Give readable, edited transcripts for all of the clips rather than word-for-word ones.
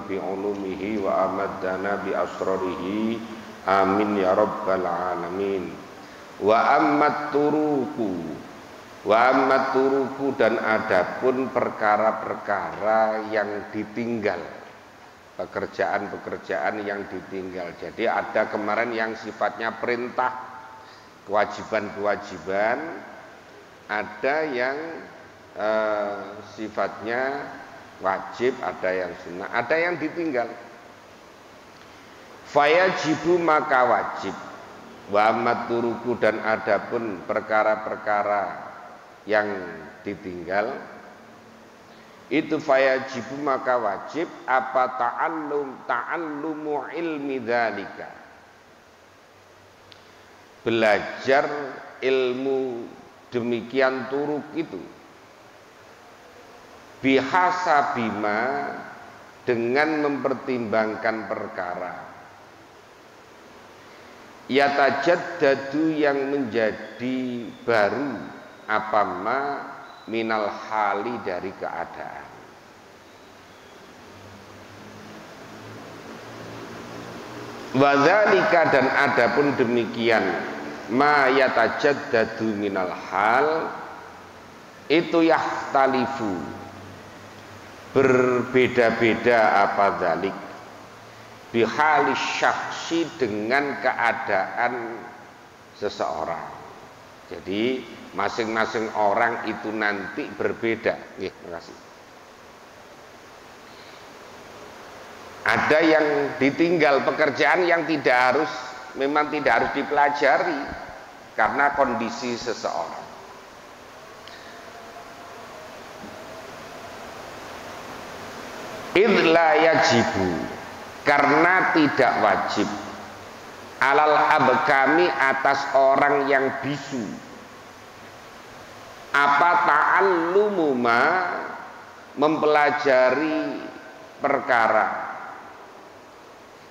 bi ulumihi wa amaddana bi asrarihi amin ya rabbal alamin. Wa ammat turuku dan adapun perkara-perkara yang ditinggal, pekerjaan-pekerjaan yang ditinggal. Jadi ada kemarin yang sifatnya perintah, kewajiban-kewajiban, ada yang sifatnya wajib, ada yang sunnah, ada yang ditinggal. Fayajibu maka wajib. Wa maturuku dan adapun perkara-perkara yang ditinggal itu fayajibu maka wajib apa ta'allumu ilmi dzalika, belajar ilmu demikian turuk itu, bihasabima dengan mempertimbangkan perkara, yatajaddadu yang menjadi baru apama minal hali dari keadaan. Wadzalika dan adapun demikian ma yatajaddadu minal hal itu yahtalifu, berbeda-beda apa dzalik, bihali syakhsi dengan keadaan seseorang. Jadi masing-masing orang itu nanti berbeda. Terima kasih. Ada yang ditinggal pekerjaan yang memang tidak harus dipelajari karena kondisi seseorang. Idla yajibu, karena tidak wajib, alal abkami atas orang yang bisu, apa ta'allumu ma mempelajari perkara,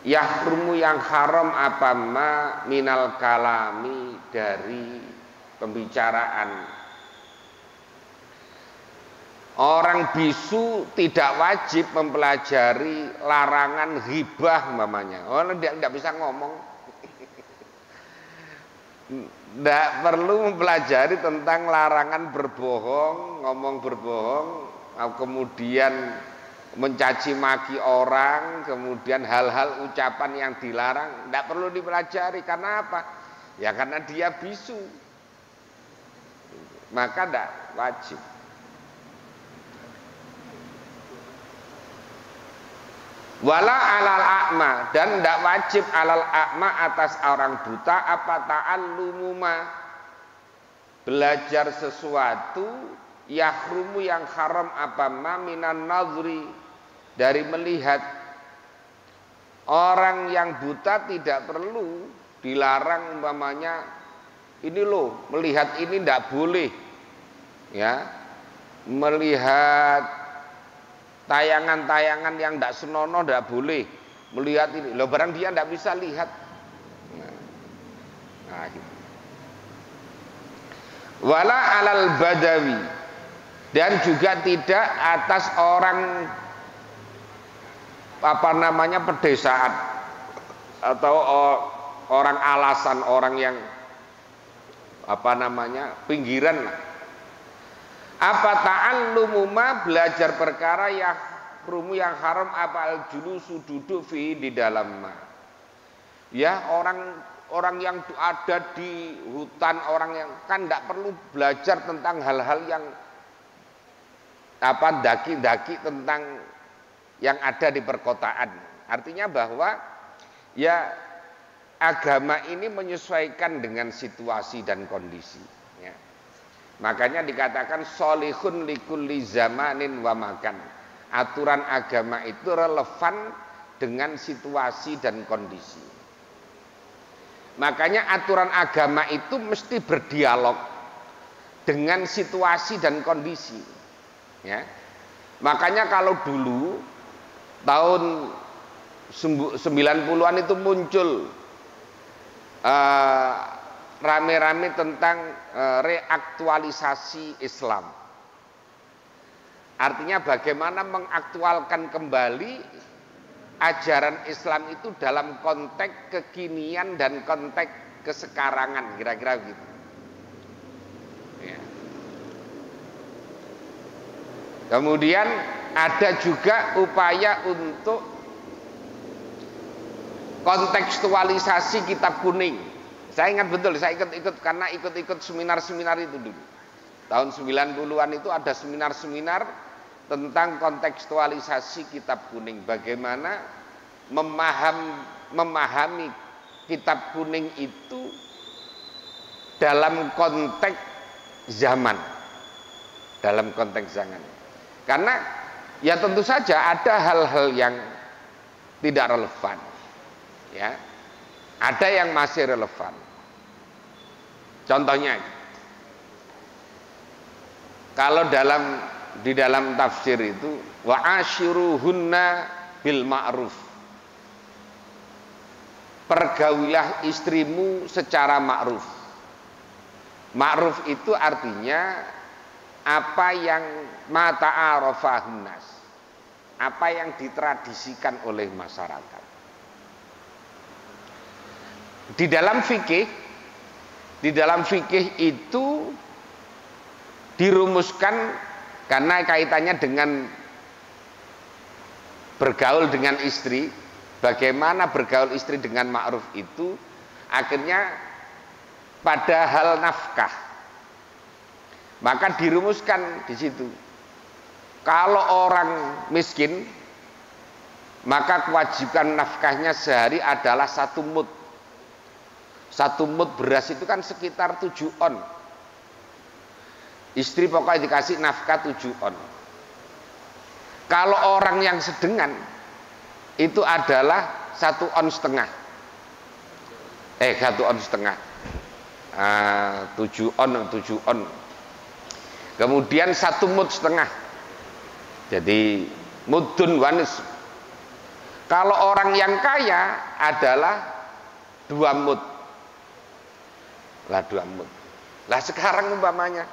yahrumu yang haram apa ma minal kalami dari pembicaraan. Orang bisu tidak wajib mempelajari larangan ghibah umpamanya. Orang tidak bisa ngomong. Tidak perlu mempelajari tentang larangan berbohong, ngomong berbohong, kemudian mencaci maki orang, kemudian hal-hal ucapan yang dilarang. Tidak perlu dipelajari. Karena apa? Ya karena dia bisu. Maka tidak wajib. Wala alal a'ma, dan tidak wajib alal a'ma atas orang buta apa ta'allumuma, belajar sesuatu yahrumu yang haram apa ma minan nadhri, dari melihat. Orang yang buta tidak perlu dilarang umpamanya ini loh, melihat ini tidak boleh ya, melihat tayangan-tayangan yang tidak senonoh tidak boleh melihat ini. Loh, barang dia tidak bisa lihat. Nah, gitu. Wala alal badawi, dan juga tidak atas orang pedesaan atau orang alasan, orang yang pinggiran lah. Apa ta'allumu ma, belajar perkara yahrumu yang haram apa al-julusu duduk fi di dalam ma. Ya, orang yang ada di hutan, orang yang kan tidak perlu belajar tentang hal-hal yang daki-daki tentang yang ada di perkotaan. Artinya bahwa ya agama ini menyesuaikan dengan situasi dan kondisi. Ya. Makanya dikatakan solihun likulli zamanin wa makan. Aturan agama itu relevan dengan situasi dan kondisi. Makanya aturan agama itu mesti berdialog dengan situasi dan kondisi. Ya. Makanya kalau dulu tahun 90-an itu muncul rame-rame tentang reaktualisasi Islam. Artinya bagaimana mengaktualkan kembali ajaran Islam itu dalam konteks kekinian dan konteks kesekarangan, kira-kira begitu. Ya. Kemudian ada juga upaya untuk kontekstualisasi kitab kuning. Saya ingat betul, saya ikut karena ikut seminar-seminar itu dulu. Tahun 90-an itu ada seminar-seminar tentang kontekstualisasi kitab kuning. Bagaimana memahami kitab kuning itu dalam konteks zaman. Dalam konteks zaman. Karena ya tentu saja ada hal-hal yang tidak relevan. Ya. Ada yang masih relevan. Contohnya, kalau di dalam tafsir itu wa ashiruhunna bil ma'ruf. Pergaulilah istrimu secara ma'ruf. Ma'ruf itu artinya apa yang mata'arafahun nas. Apa yang ditradisikan oleh masyarakat. Di dalam fikih itu dirumuskan karena kaitannya dengan bergaul dengan istri, bagaimana bergaul istri dengan ma'ruf itu akhirnya pada hal nafkah. Maka dirumuskan di situ. Kalau orang miskin, maka kewajiban nafkahnya sehari adalah 1 mud. 1 mud beras itu kan sekitar 7 on. Istri pokoknya dikasih nafkah 7 on. Kalau orang yang sedengan itu adalah 1 on setengah. 1 on setengah. 7 on. Kemudian 1 mud setengah. Jadi mudun wanis. Kalau orang yang kaya adalah 2 mud. Lah 2 mud. Lah sekarang umpamanya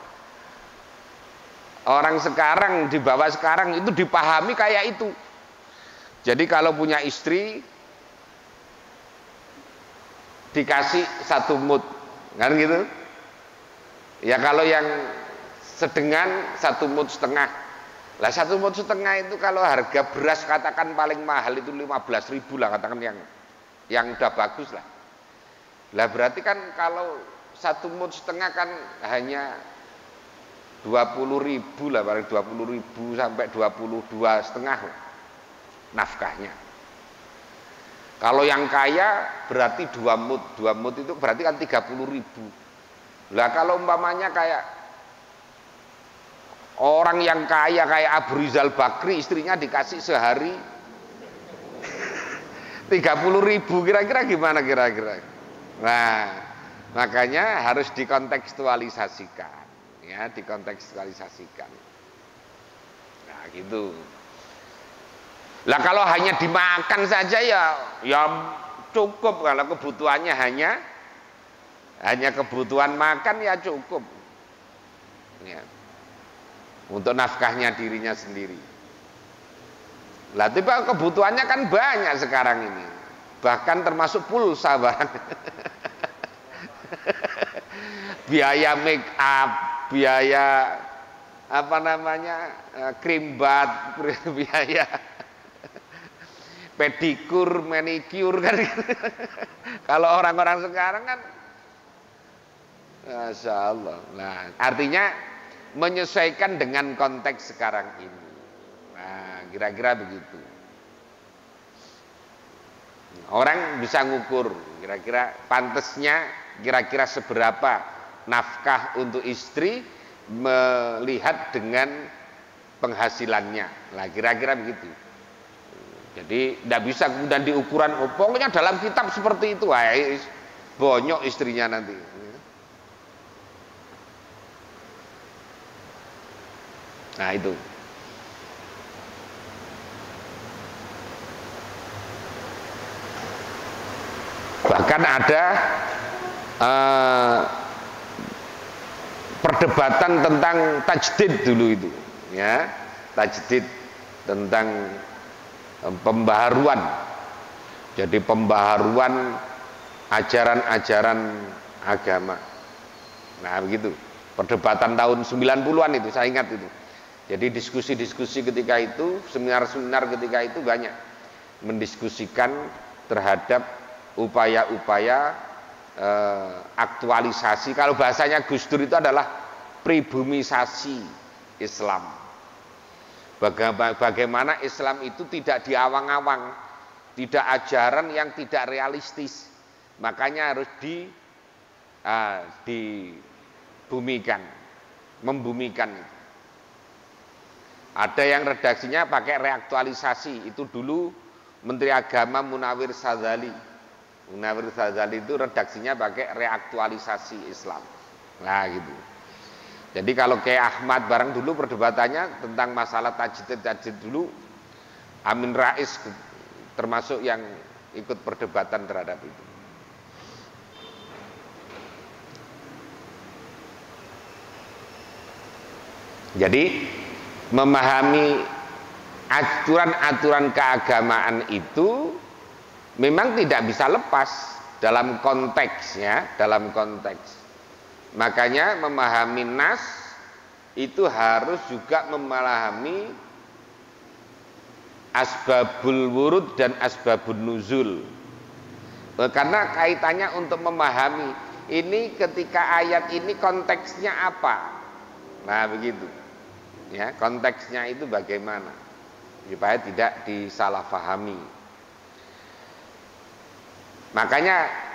orang sekarang di bawah sekarang itu dipahami kayak itu. Jadi kalau punya istri dikasih 1 mud, kan gitu? Ya kalau yang sedengan 1 mud setengah. Lah 1 mud setengah itu kalau harga beras katakan paling mahal itu 15.000 lah katakan yang udah bagus lah. Lah berarti kan kalau 1 mud setengah kan hanya 20.000 lah, paling 20.000 sampai 22 setengah nafkahnya. Kalau yang kaya berarti 2 mud. 2 mud itu berarti kan 30.000. Lah kalau umpamanya kayak orang yang kaya kayak Abu Rizal Bakri, istrinya dikasih sehari 30.000, kira-kira gimana kira-kira? Nah, makanya harus dikontekstualisasikan, ya, dikontekstualisasikan. Nah, gitu. Lah kalau hanya dimakan saja ya cukup, kalau kebutuhannya hanya kebutuhan makan ya cukup. Ya. Untuk nafkahnya dirinya sendiri. Lah tiba kebutuhannya kan banyak sekarang ini. Bahkan termasuk pulsa barang. Biaya make up, biaya apa namanya? Krim bat, biaya pedikur, manikur kan. Kalau orang-orang sekarang kan Masya Allah. Nah, artinya menyesuaikan dengan konteks sekarang ini. Nah, kira-kira begitu. Orang bisa ngukur kira-kira pantasnya, kira-kira seberapa nafkah untuk istri melihat dengan penghasilannya. Nah, kira-kira begitu. Jadi tidak bisa kemudian diukuran, pokoknya dalam kitab seperti itu, bonyok istrinya nanti. Nah itu. Bahkan ada perdebatan tentang tajdid dulu itu, ya, tajdid tentang pembaharuan. Jadi pembaharuan ajaran-ajaran agama. Nah begitu, perdebatan tahun 90-an itu, saya ingat itu. Jadi diskusi-diskusi ketika itu, seminar-seminar ketika itu banyak mendiskusikan terhadap upaya-upaya aktualisasi. Kalau bahasanya Gus Dur itu adalah pribumisasi Islam. Bagaimana Islam itu tidak diawang-awang, tidak ajaran yang tidak realistis, makanya harus dibumikan, membumikan. Ada yang redaksinya pakai reaktualisasi, itu dulu Menteri Agama Munawir Sadzali. Munawir Sadzali itu redaksinya pakai reaktualisasi Islam. Nah gitu. Jadi kalau kayak Ahmad bareng dulu perdebatannya tentang masalah tajdid dulu, Amin Rais termasuk yang ikut perdebatan terhadap itu. Jadi memahami aturan-aturan keagamaan itu memang tidak bisa lepas dalam konteksnya, dalam konteks. Makanya memahami nas itu harus juga memahami asbabul wurud dan asbabun nuzul. Karena kaitannya untuk memahami ini ketika ayat ini konteksnya apa. Nah begitu. Ya, konteksnya itu bagaimana supaya tidak disalahpahami. Makanya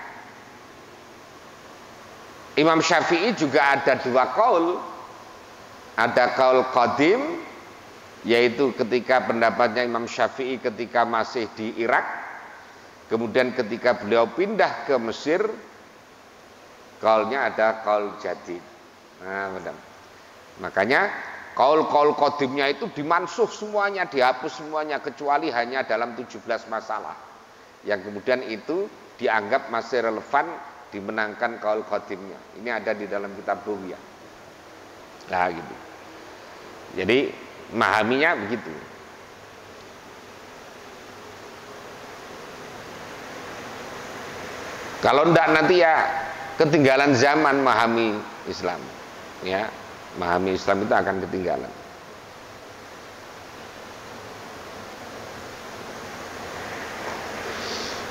Imam Syafi'i juga ada dua qaul. Ada qaul qadim, yaitu ketika pendapatnya Imam Syafi'i ketika masih di Irak, kemudian ketika beliau pindah ke Mesir, qaulnya ada qaul jadid. Nah, makanya qaul-qaul qadimnya itu dimansuh semuanya, dihapus semuanya, kecuali hanya dalam 17 masalah yang kemudian itu dianggap masih relevan, dimenangkan qaul qadimnya. Ini ada di dalam kitab Bughiyah. Nah gitu. Jadi memahaminya begitu. Kalau enggak nanti ya ketinggalan zaman memahami Islam. Ya, memahami Islam itu akan ketinggalan.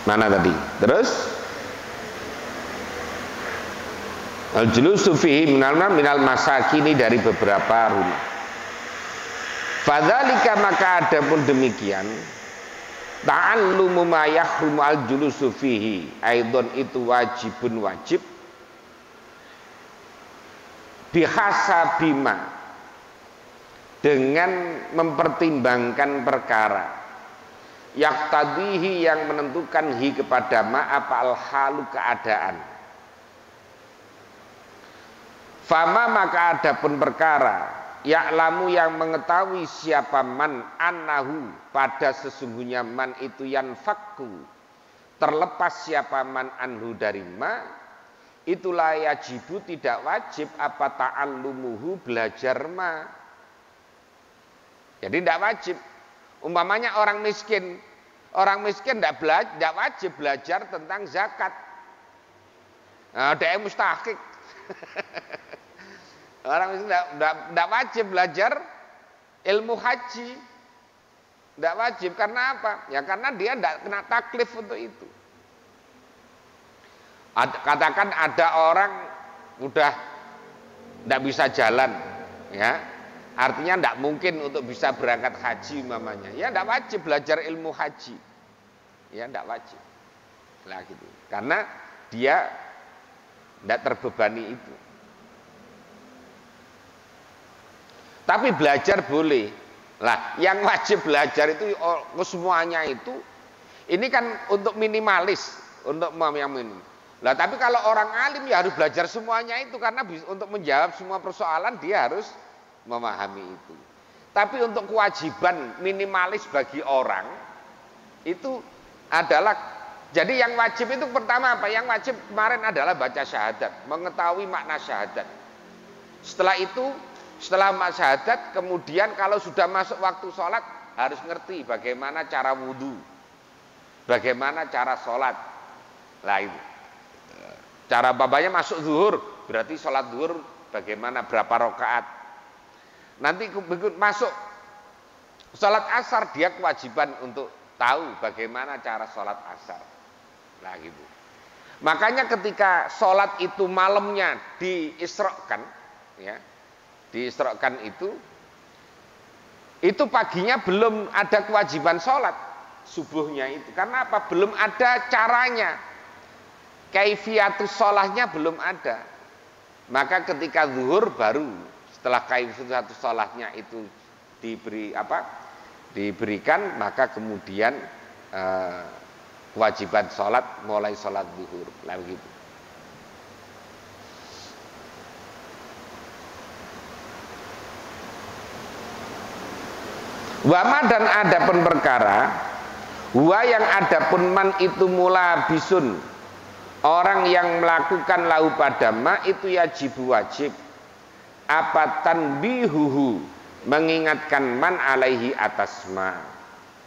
Mana tadi? Terus al-julusu fihi minal masakini, dari beberapa rumah. Fadzalika, maka adapun demikian, ta'allumu ma yahrumu al-julusu fihi aidon, itu wajibun wajib bihasabima, dengan mempertimbangkan perkara yaktadihi, yang menentukan hi kepada ma apa al-halu, keadaan. Fama, maka adapun perkara ya'lamu, yang mengetahui siapa man annahu, pada sesungguhnya man itu yanfakku, terlepas siapa man anhu dari ma, itulah yajibu, tidak wajib apa ta'allumuhu, belajar ma. Jadi tidak wajib. Umpamanya orang miskin tidak wajib belajar tentang zakat. Nah, dia mustahik. Orang miskin tidak wajib belajar ilmu haji. Tidak wajib, karena apa? Ya karena dia tidak kena taklif untuk itu. Katakan ada orang udah tidak bisa jalan, ya, artinya tidak mungkin untuk bisa berangkat haji umpamanya. Ya tidak wajib belajar ilmu haji. Ya tidak wajib. Nah gitu. Karena dia tidak terbebani itu. Tapi belajar boleh. Lah, yang wajib belajar itu semuanya itu, ini kan untuk minimalis, untuk yang ini. Lah, tapi kalau orang alim ya harus belajar semuanya itu, karena untuk menjawab semua persoalan dia harus memahami itu. Tapi untuk kewajiban minimalis bagi orang itu adalah, jadi yang wajib itu pertama apa? Yang wajib kemarin adalah baca syahadat, mengetahui makna syahadat. Setelah itu, setelah syahadat, kemudian kalau sudah masuk waktu sholat, harus ngerti bagaimana cara wudhu, bagaimana cara sholat. Lah itu. Cara babanya masuk zuhur, berarti sholat zuhur bagaimana, berapa rakaat. Nanti masuk sholat asar, dia kewajiban untuk tahu bagaimana cara sholat asar. Nah gitu. Makanya ketika sholat itu malamnya diisrokan, ya, diisrokan itu paginya belum ada kewajiban sholat subuhnya itu. Karena apa? Belum ada caranya, kaifiatus sholahnya belum ada. Maka ketika zuhur baru setelah kaifiatus sholahnya itu diberikan, maka kemudian kewajiban sholat mulai sholat zuhur. Lah begitu. Wama dan adapun perkara, wa yang adapun man itu mula bisun, orang yang melakukan lahu pada ma itu wajib, apa tanbihuhu, mengingatkan man alaihi atas ma.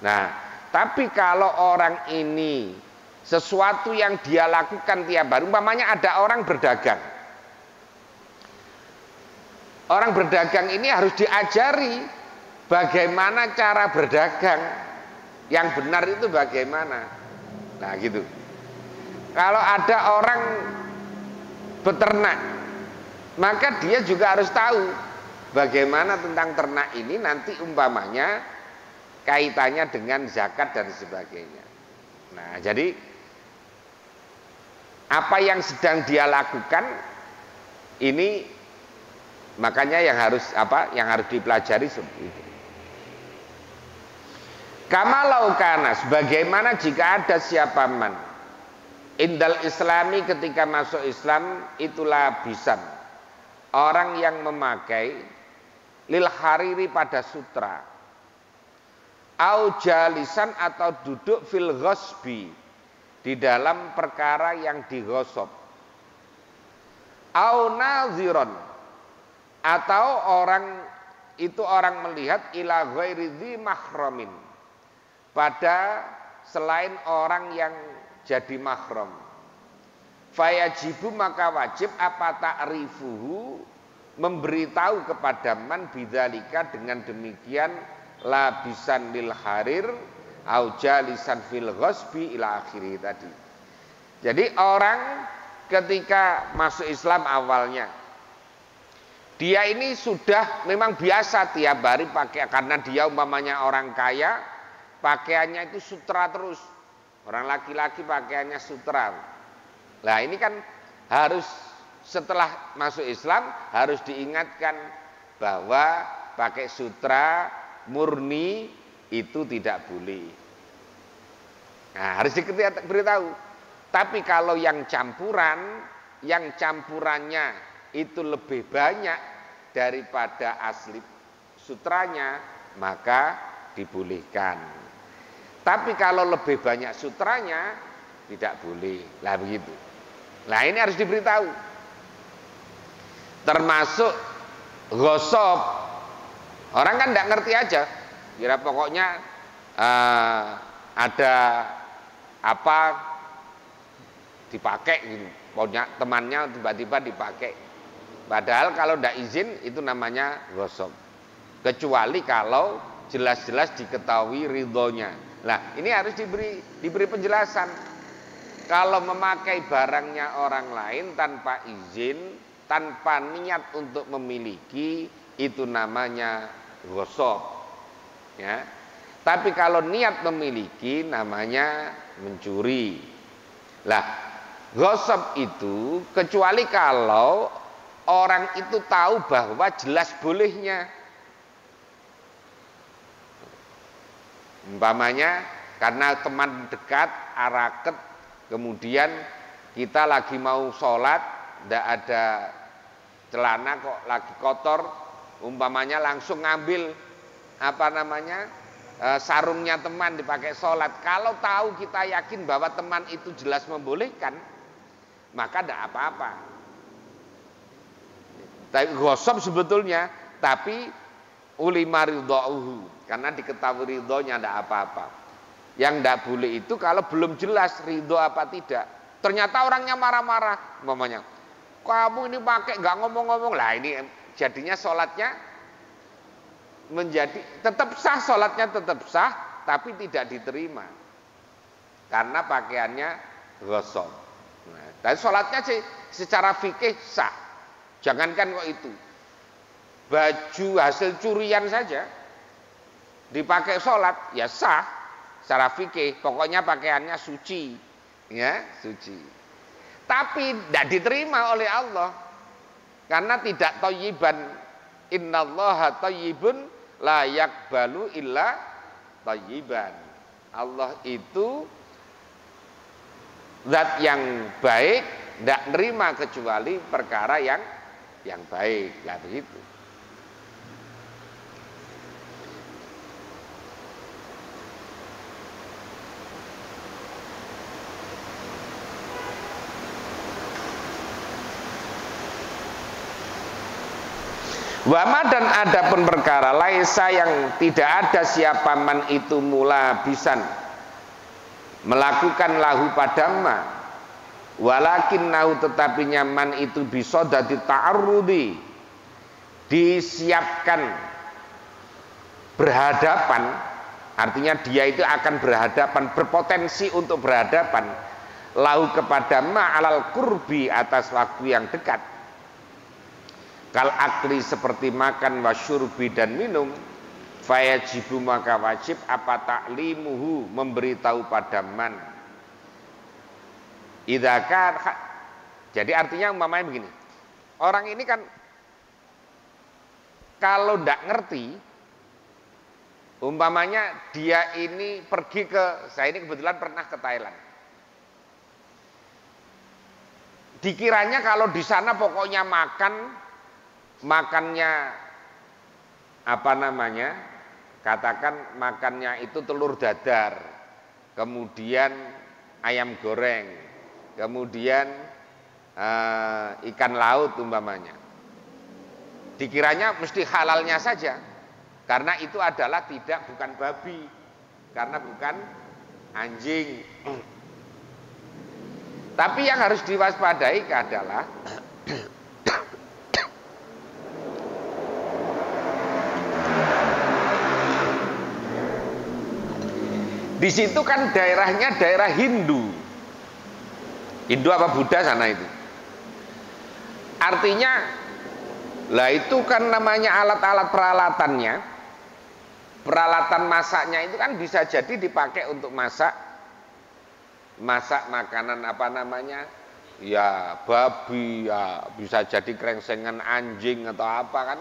Nah, tapi kalau orang ini sesuatu yang dia lakukan tiap hari, umpamanya ada orang berdagang. Orang berdagang ini harus diajari bagaimana cara berdagang yang benar itu bagaimana. Nah gitu. Kalau ada orang beternak, maka dia juga harus tahu bagaimana tentang ternak ini nanti umpamanya kaitannya dengan zakat dan sebagainya. Nah, jadi apa yang sedang dia lakukan ini makanya yang harus dipelajari seperti itu. Kamalau kana, sebagaimana jika ada siapa man indal islami, ketika masuk Islam, itulah bisan, orang yang memakai lil hariri pada sutra, au jalisan atau duduk fil ghosbi, di dalam perkara yang digosop, au naziron, atau orang melihat ila ghairi dzi mahramin, pada selain orang yang jadi mahram. Fayajibu, maka wajib apa ta'rifuhu, memberitahu kepada man bidzalika, dengan demikian labisan lil harir au jalisan fil ghosbi ila akhiri tadi. Jadi orang ketika masuk Islam awalnya, dia ini sudah memang biasa tiap hari pakai, karena dia umpamanya orang kaya, pakaiannya itu sutra terus. Orang laki-laki pakaiannya sutra. Nah ini kan harus setelah masuk Islam harus diingatkan bahwa pakai sutra murni itu tidak boleh. Nah harus diberitahu. Tapi kalau yang campurannya itu lebih banyak daripada asli sutranya, maka dibolehkan. Tapi kalau lebih banyak sutranya tidak boleh. Lah begitu. Nah ini harus diberitahu. Termasuk ghosab. Orang kan tidak ngerti aja. Kira pokoknya ada apa dipakai gitu. Pokoknya temannya tiba-tiba dipakai. Padahal kalau tidak izin itu namanya ghosab. Kecuali kalau jelas-jelas diketahui ridhonya. Nah ini harus diberi penjelasan. Kalau memakai barangnya orang lain tanpa izin, tanpa niat untuk memiliki, itu namanya ghosab. Ya. Tapi kalau niat memiliki, namanya mencuri. Lah, ghosab itu kecuali kalau orang itu tahu bahwa jelas bolehnya. Umpamanya karena teman dekat, araket, kemudian kita lagi mau sholat, tidak ada celana kok lagi kotor, umpamanya langsung ngambil sarungnya teman dipakai sholat. Kalau tahu kita yakin bahwa teman itu jelas membolehkan, maka tidak apa-apa. Tapi ghosab sebetulnya, tapi ulima ridha'uhu, karena diketahui ridhonya tidak apa-apa. Yang tidak boleh itu kalau belum jelas ridho apa tidak. Ternyata orangnya marah-marah, umpamanya, kamu ini pakai nggak ngomong-ngomong, lah ini jadinya sholatnya menjadi tetap sah, sholatnya tetap sah, tapi tidak diterima karena pakaiannya gosok. Nah, dan sholatnya sih secara fikih sah. Jangankan kok itu, baju hasil curian saja dipakai sholat ya sah. Secara fikih, pokoknya pakaiannya suci, ya suci. Tapi tidak diterima oleh Allah karena tidak thayyiban. Innallaha thayyibun la yaqbalu illa thayyiban. Allah itu zat yang baik, tidak nerima kecuali perkara yang baik, ya begitu. Wama dan adapun perkara laisa yang tidak ada siapa man itu mula bisan melakukan lahu padama, walakin nahu tetapi nyaman itu bisa dadi ta'arrudi, disiapkan berhadapan, artinya dia itu akan berhadapan, berpotensi untuk berhadapan lahu kepada ma alal kurbi atas waktu yang dekat. Kal akli seperti makan wasyurbi dan minum, fayajibu maka wajib apa ta'limuhu memberitahu pada man. Idzakan, jadi artinya umpamanya begini, orang ini kan kalau tidak ngerti, umpamanya dia ini pergi ke, saya ini kebetulan pernah ke Thailand. Dikiranya kalau di sana pokoknya makannya apa namanya, katakan makannya itu telur dadar, kemudian ayam goreng, kemudian ikan laut umpamanya. Dikiranya mesti halalnya saja, karena itu adalah bukan babi, karena bukan anjing. Tapi yang harus diwaspadai adalah di situ kan daerahnya daerah Hindu apa Buddha sana itu. Artinya, lah itu kan namanya alat-alat peralatan masaknya itu kan bisa jadi dipakai untuk masak makanan apa namanya, ya babi, ya bisa jadi krengsengan anjing atau apa kan.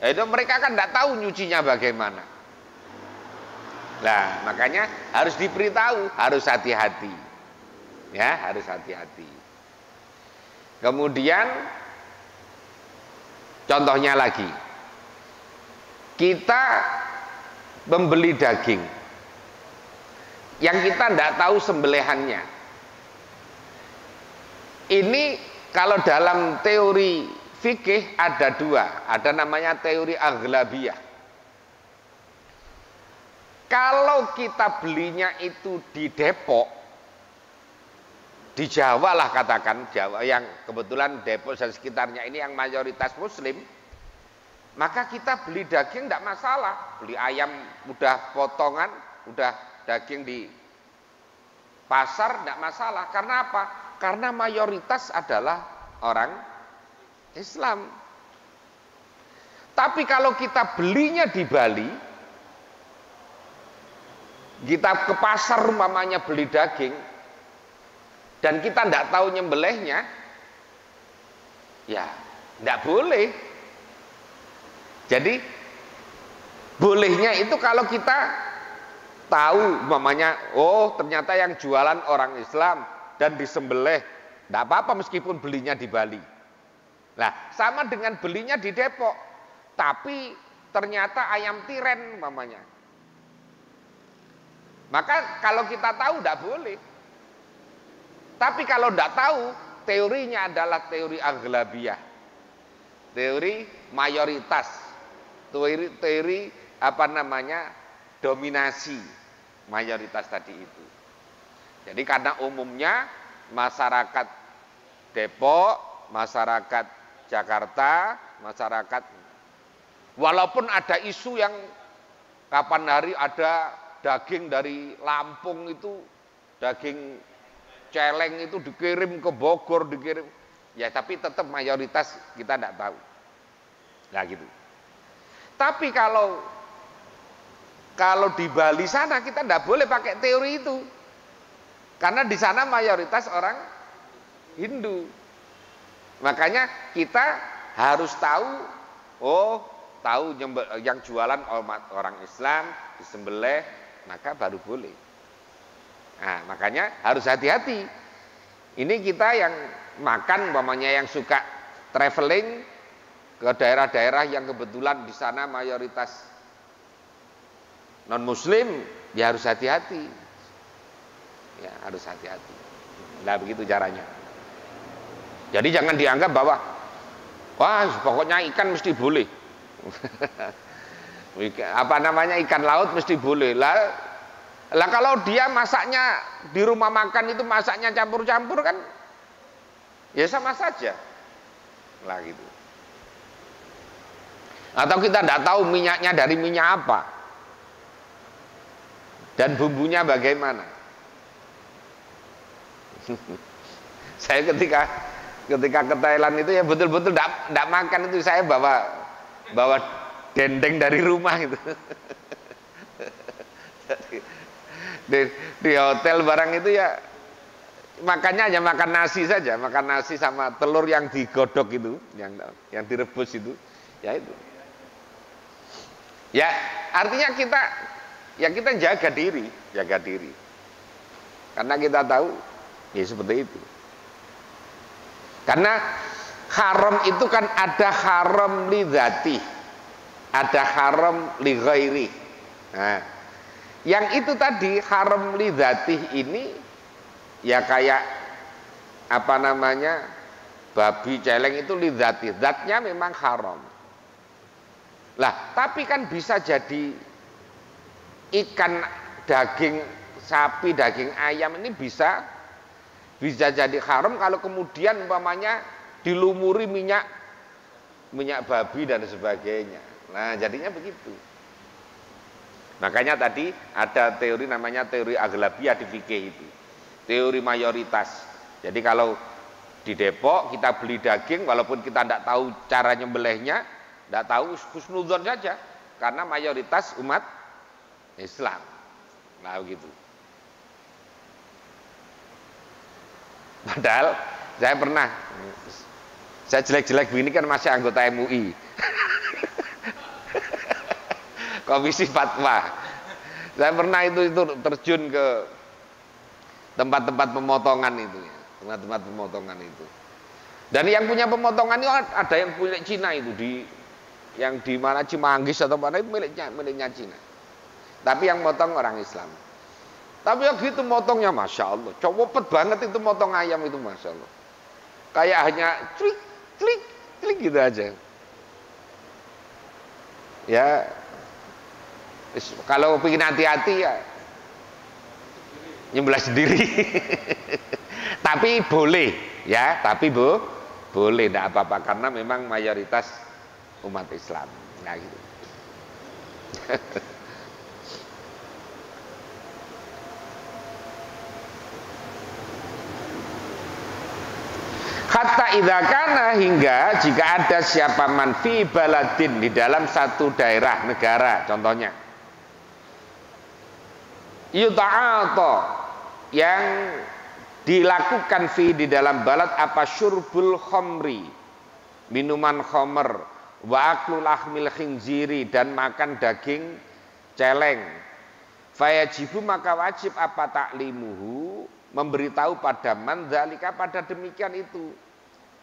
Itu mereka kan tidak tahu nyucinya bagaimana. Nah, makanya harus diberitahu, harus hati-hati. Ya, harus hati-hati. Kemudian contohnya lagi, kita membeli daging yang kita tidak tahu sembelihannya. Ini kalau dalam teori fikih ada dua, ada namanya teori aghlabiyah. Kalau kita belinya itu di Depok, di Jawa lah katakan, Jawa yang kebetulan Depok dan sekitarnya ini yang mayoritas muslim, maka kita beli daging tidak masalah. Beli ayam udah potongan, udah daging di pasar tidak masalah. Karena apa? Karena mayoritas adalah orang Islam. Tapi kalau kita belinya di Bali, kita ke pasar umpamanya beli daging dan kita tidak tahu nyembelihnya, ya tidak boleh. Jadi bolehnya itu kalau kita tahu umpamanya, oh ternyata yang jualan orang Islam dan disembelih, tidak apa-apa meskipun belinya di Bali. Nah, sama dengan belinya di Depok, tapi ternyata ayam tiren umpamanya. Maka kalau kita tahu tidak boleh. Tapi kalau tidak tahu, teorinya adalah teori aghlabiyah, teori mayoritas. teori apa namanya dominasi mayoritas tadi itu. Jadi karena umumnya masyarakat Depok, masyarakat Jakarta, masyarakat walaupun ada isu yang kapan hari ada daging dari Lampung itu, daging celeng itu dikirim ke Bogor, dikirim. Ya tapi tetap mayoritas kita tidak tahu. Nah gitu. Tapi kalau di Bali sana kita tidak boleh pakai teori itu. Karena di sana mayoritas orang Hindu. Makanya kita harus tahu, yang jualan orang Islam disembelih, maka baru boleh. Nah, makanya harus hati-hati. Ini kita yang makan, umpamanya yang suka traveling ke daerah-daerah yang kebetulan di sana mayoritas non-muslim, ya harus hati-hati. Ya, harus hati-hati. Nah, begitu caranya. Jadi jangan dianggap bahwa wah, pokoknya ikan mesti boleh. Apa namanya ikan laut mesti boleh lah kalau dia masaknya di rumah makan itu masaknya campur-campur kan ya sama saja lah gitu. Atau kita tidak tahu minyaknya dari minyak apa dan bumbunya bagaimana. Saya ketika ke Thailand itu ya betul-betul tidak makan itu, saya bawa dendeng dari rumah itu. di hotel barang itu ya makannya hanya makan nasi saja, makan nasi sama telur yang digodok itu, yang direbus itu, ya itu. Ya artinya kita jaga diri. Karena kita tahu ya seperti itu. Karena haram itu kan ada haram li dzati, ada haram li ghairi. Nah, yang itu tadi haram li dzati ini ya kayak apa namanya babi celeng itu li dzati, zatnya memang haram. Lah, tapi kan bisa jadi ikan, daging sapi, daging ayam ini bisa jadi haram kalau kemudian umpamanya dilumuri minyak babi dan sebagainya. Nah, jadinya begitu. Makanya tadi ada teori namanya teori aghlabiyah di fikih itu. Teori mayoritas. Jadi kalau di Depok kita beli daging walaupun kita tidak tahu cara nyembelihnya, tidak tahu, husnudzon saja karena mayoritas umat Islam. Nah, begitu. Padahal saya jelek-jelek begini kan masih anggota MUI. Komisi Fatwa. Saya pernah itu terjun ke tempat-tempat pemotongan itu, tempat-tempat pemotongan itu. Dan yang punya pemotongan itu ada yang punya Cina itu yang di mana Cimanggis atau mana itu miliknya Cina. Tapi yang motong orang Islam. Tapi ya gitu motongnya masya Allah, copet banget itu motong ayam itu masya Allah. Kayak hanya klik klik klik gitu aja. Ya, kalau pengen hati-hati ya nyembelih sendiri. Tapi boleh, ya, tapi boleh, tidak apa-apa karena memang mayoritas umat Islam. Nah, gitu. Hatta idza kana, hingga jika ada siapa man fi baladin, di dalam satu daerah negara contohnya, yuta'ata, yang dilakukan fi di dalam balad apa syurbul khamri, minuman khamr, wa aklu lahmil khinziri, dan makan daging celeng, fayajibu, maka wajib apa taklimuhu, memberitahu pada man dzalika, pada demikian itu,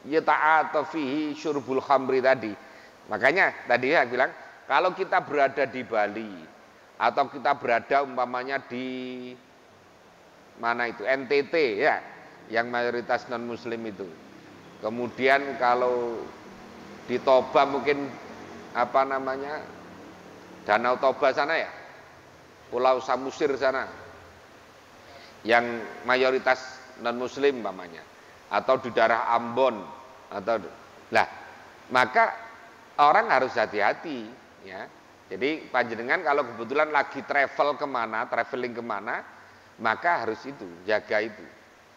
yata'ata fihi syurbul khamri tadi. Makanya tadi saya bilang kalau kita berada di Bali atau kita berada umpamanya di mana itu NTT ya, yang mayoritas non muslim itu. Kemudian kalau di Toba mungkin apa namanya, Danau Toba sana ya, Pulau Samosir sana, yang mayoritas non muslim umpamanya, atau di daerah Ambon, atau lah, maka orang harus hati-hati ya. Jadi panjenengan kalau kebetulan lagi traveling kemana, maka harus itu, jaga itu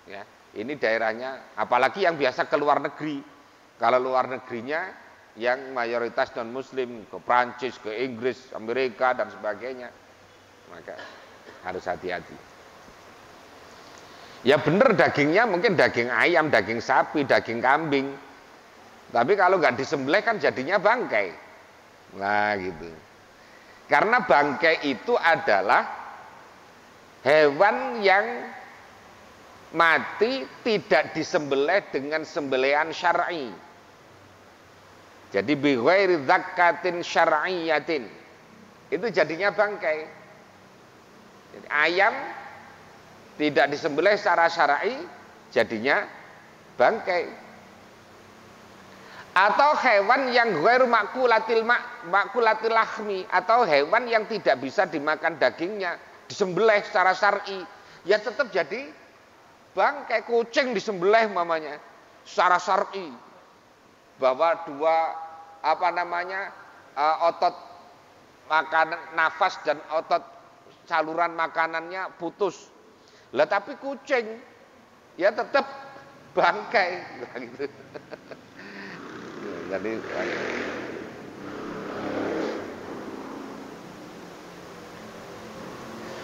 ya. Ini daerahnya, apalagi yang biasa ke luar negeri. Kalau luar negerinya yang mayoritas non muslim, ke Prancis, ke Inggris, Amerika dan sebagainya, maka harus hati-hati. Ya benar, dagingnya mungkin daging ayam, daging sapi, daging kambing, tapi kalau nggak disembelih kan jadinya bangkai. Nah gitu. Karena bangkai itu adalah hewan yang mati tidak disembelih dengan sembelihan syar'i. Jadi bi ghairi zakatin syar'iyyatin, itu jadinya bangkai. Jadi ayam tidak disembelih secara syar'i, jadinya bangkai. Atau hewan yang ghairu makulatil lahmi, atau hewan yang tidak bisa dimakan dagingnya, disembelih secara syar'i, ya tetap jadi bangkai. Kucing disembelih mamanya secara syar'i, bahwa dua otot makanan, nafas dan otot saluran makanannya putus. Lah tapi kucing ya tetap bangkai gitu. Jadi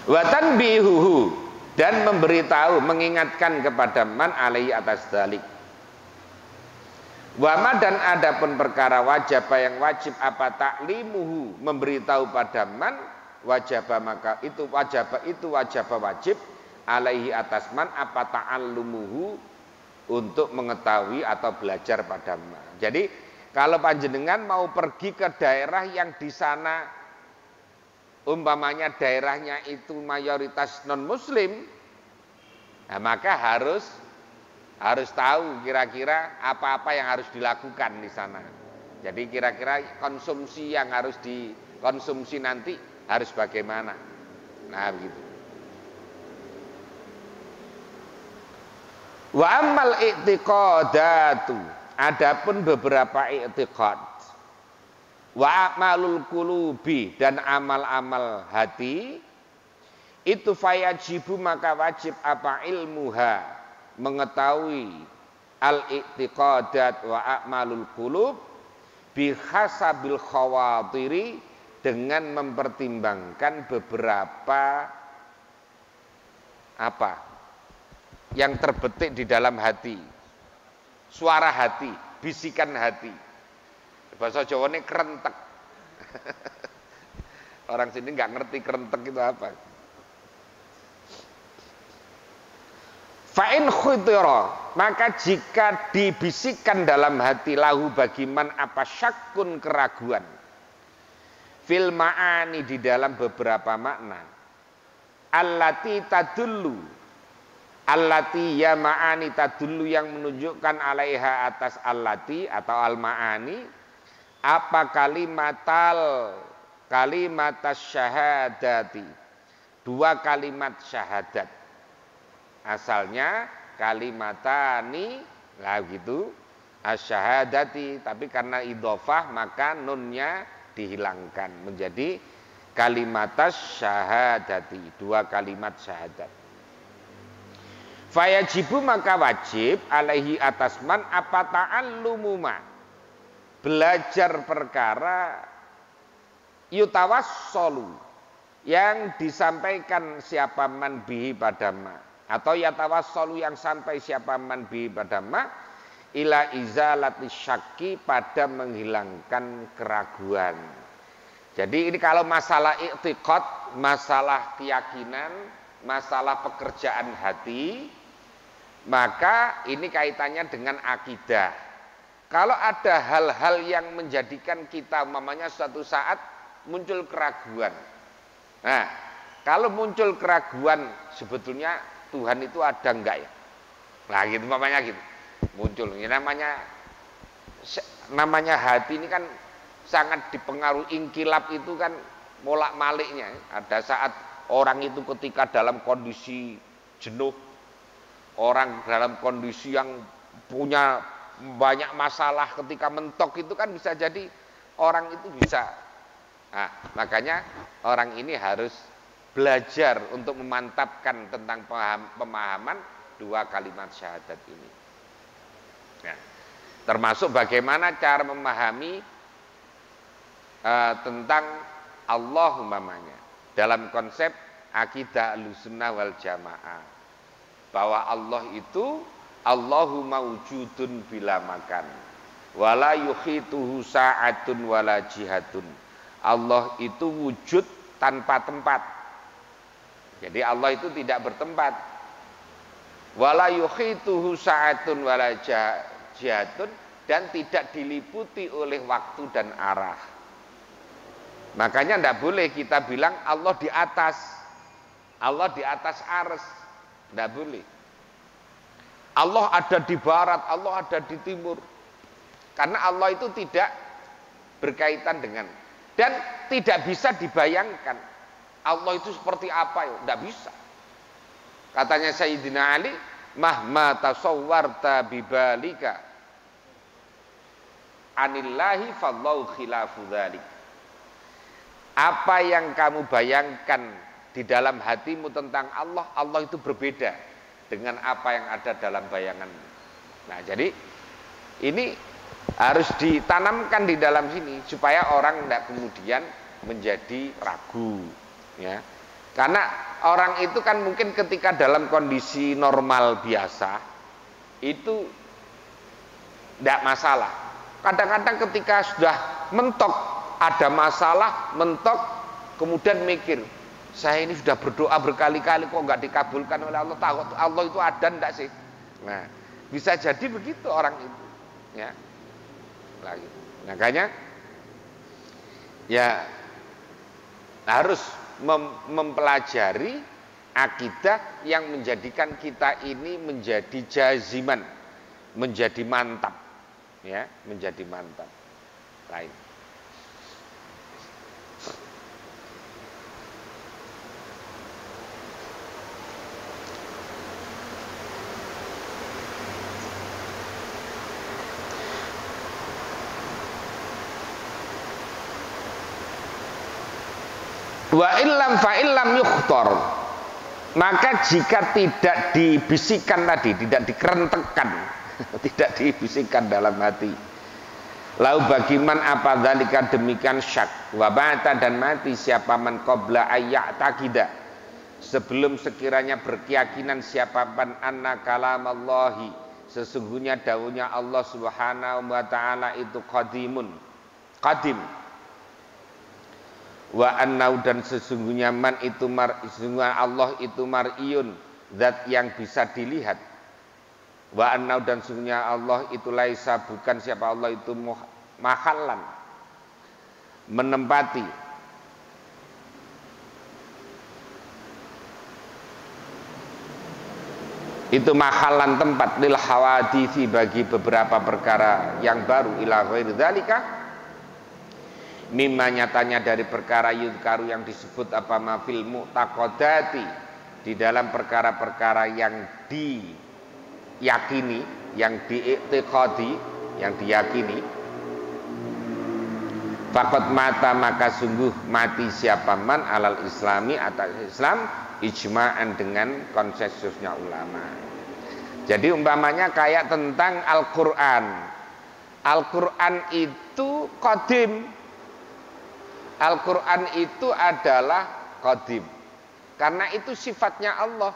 watan bihuhu, dan memberitahu, mengingatkan kepada man alaihi atas dalik. Wama, dan adapun perkara wajib yang wajib apa taklimuhu, memberitahu pada man wajib, maka itu wajib alaihi atas man apa ta'allumuhu, untuk mengetahui atau belajar pada man. Jadi kalau panjenengan mau pergi ke daerah yang di sana umpamanya daerahnya itu mayoritas non muslim, nah maka harus tahu kira-kira apa-apa yang harus dilakukan di sana. Jadi kira-kira konsumsi yang harus dikonsumsi nanti harus bagaimana. Nah begitu. Wa amal i'tiqadatu, adapun beberapa i'tiqad, wa amalul qulubi, dan amal-amal hati, itu fayajibu, maka wajib apa ilmuha, mengetahui al-i'tiqadat wa amalul qulub bihasabil khawatiri, dengan mempertimbangkan beberapa apa yang terbetik di dalam hati, suara hati, bisikan hati. Bahasa Jawa ini kerentek. Orang sini nggak ngerti kerentek itu apa. Fa'in khutira, maka jika dibisikkan dalam hati lahu bagiman apa syakun, keraguan, fil ma'ani, di dalam beberapa makna, allati tadullu, allati ya ma'ani tadullu, yang menunjukkan alaiha atas allati atau al ma'ani, apa kalimatas syahadati, dua kalimat syahadat, asalnya kalimatani lah gitu asyhadati, tapi karena idhofah maka nunnya dihilangkan menjadi kalimatas syahadati, dua kalimat syahadat. Fayajibu, maka wajib alaihi atas man apa ta'allumuma, belajar perkara yutawassolu, yang disampaikan siapa man bihi pada ma, atau yatawassolu, yang sampai siapa man bihi pada ma, ila izalati syakki, pada menghilangkan keraguan. Jadi ini kalau masalah i'tiqad, masalah keyakinan, masalah pekerjaan hati, maka ini kaitannya dengan akidah. Kalau ada hal-hal yang menjadikan kita mamanya suatu saat muncul keraguan. Nah, kalau muncul keraguan, sebetulnya Tuhan itu ada enggak ya? Nah gitu mamanya gitu. Muncul. Ini namanya hati ini kan sangat dipengaruhi inkilab itu kan molak-maliknya. Ada saat orang itu ketika dalam kondisi jenuh, orang dalam kondisi yang punya banyak masalah, ketika mentok itu kan bisa jadi orang itu bisa. Nah, makanya orang ini harus belajar untuk memantapkan tentang pemahaman dua kalimat syahadat ini. Nah, termasuk bagaimana cara memahami tentang Allah umpamanya dalam konsep akidah Ahlussunnah wal Jamaah, bahwa Allah itu Allahu mawjudun bila makan wala yukhituhu sa'atun wala jihadun. Allah itu wujud tanpa tempat. Jadi Allah itu tidak bertempat. Wala yukhituhu sa'atun wala jihadun, dan tidak diliputi oleh waktu dan arah. Makanya tidak boleh kita bilang Allah di atas arsy, tidak boleh. Allah ada di barat, Allah ada di timur. Karena Allah itu tidak berkaitan dengan, dan tidak bisa dibayangkan Allah itu seperti apa, ya tidak bisa. Katanya Sayyidina Ali, mahma tasawwarta bibalika anillahi fallahu khilafu dzalik. Apa yang kamu bayangkan di dalam hatimu tentang Allah, Allah itu berbeda dengan apa yang ada dalam bayanganmu. Nah, jadi ini harus ditanamkan di dalam sini supaya orang tidak kemudian menjadi ragu, ya. Karena orang itu kan mungkin ketika dalam kondisi normal biasa itu tidak masalah. Kadang-kadang ketika sudah mentok, ada masalah, mentok, kemudian mikir, saya ini sudah berdoa berkali-kali kok nggak dikabulkan oleh Allah. Tahu Allah itu ada enggak sih? Nah, bisa jadi begitu orang itu, ya. Lagi. Makanya ya harus mempelajari akidah yang menjadikan kita ini menjadi jaziman, menjadi mantap, ya, menjadi mantap. Lain. Wa illam fa illam yukhtar, maka jika tidak dibisikkan tadi, tidak dikerentekkan, tidak dibisikkan dalam hati, lau bagiman apa dzalika demikian syak wa bata, dan mati siapa man qabla ayya taqida, sebelum sekiranya berkeyakinan siapa man anna kalamallahi, sesungguhnya dawuhnya Allah Subhanahu wa taala itu qadim, wa annau, dan sesungguhnya man itu sesungguhnya Allah itu mar'iyun, zat yang bisa dilihat. Wa annau, dan sesungguhnya Allah itu laisa, bukan siapa Allah itu mahallan, menempati, itu mahallan tempat, lil hawadithi, bagi beberapa perkara yang baru, ila ghairi dzalika, mimma, nyatanya dari perkara yudkaru yang disebut apa mafil mu'taqadati, di dalam perkara-perkara yang diyakini, yang diiktiqadi, yang diyakini. Faqad mata, maka sungguh mati siapa man alal islami, atas Islam, ijma'an, dengan konsensusnya ulama. Jadi umpamanya kayak tentang Al-Quran. Al-Quran itu qadim. Al-Quran itu adalah qadim, karena itu sifatnya Allah,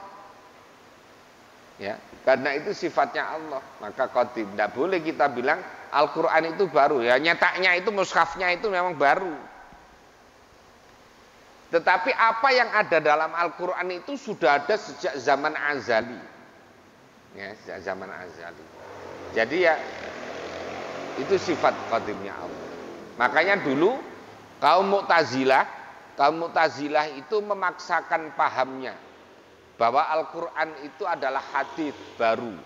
ya, karena itu sifatnya Allah, maka qadim. Tidak boleh kita bilang Al-Quran itu baru, ya, nyetaknya itu, mushafnya itu memang baru, tetapi apa yang ada dalam Al-Quran itu sudah ada sejak zaman azali, ya, sejak zaman azali. Jadi ya itu sifat qadimnya Allah. Makanya dulu kaum Mu'tazilah itu memaksakan pahamnya bahwa Al-Quran itu adalah hadis baru.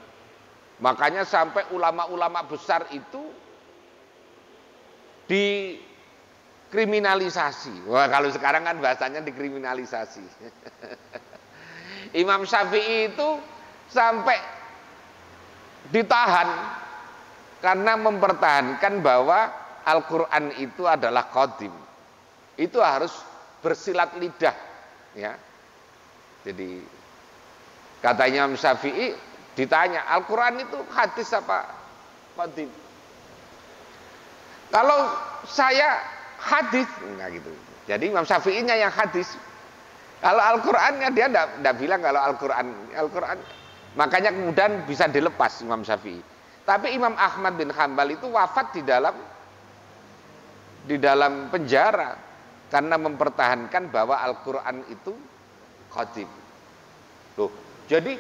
Makanya sampai ulama-ulama besar itu kriminalisasi. Wah, kalau sekarang kan bahasanya dikriminalisasi. Imam Syafi'i itu sampai ditahan karena mempertahankan bahwa Al-Quran itu adalah qadim. Itu harus bersilat lidah, ya. Jadi katanya Imam Syafi'i ditanya, Al-Quran itu hadis apa qadim? Kalau saya hadis, enggak gitu. Jadi Imam Syafi'inya yang hadis. Kalau Al-Qur'annya dia enggak bilang kalau Al-Qur'an. Makanya kemudian bisa dilepas Imam Syafi'i. Tapi Imam Ahmad bin Hambal itu wafat di dalam penjara karena mempertahankan bahwa Al-Qur'an itu qadim. Loh, jadi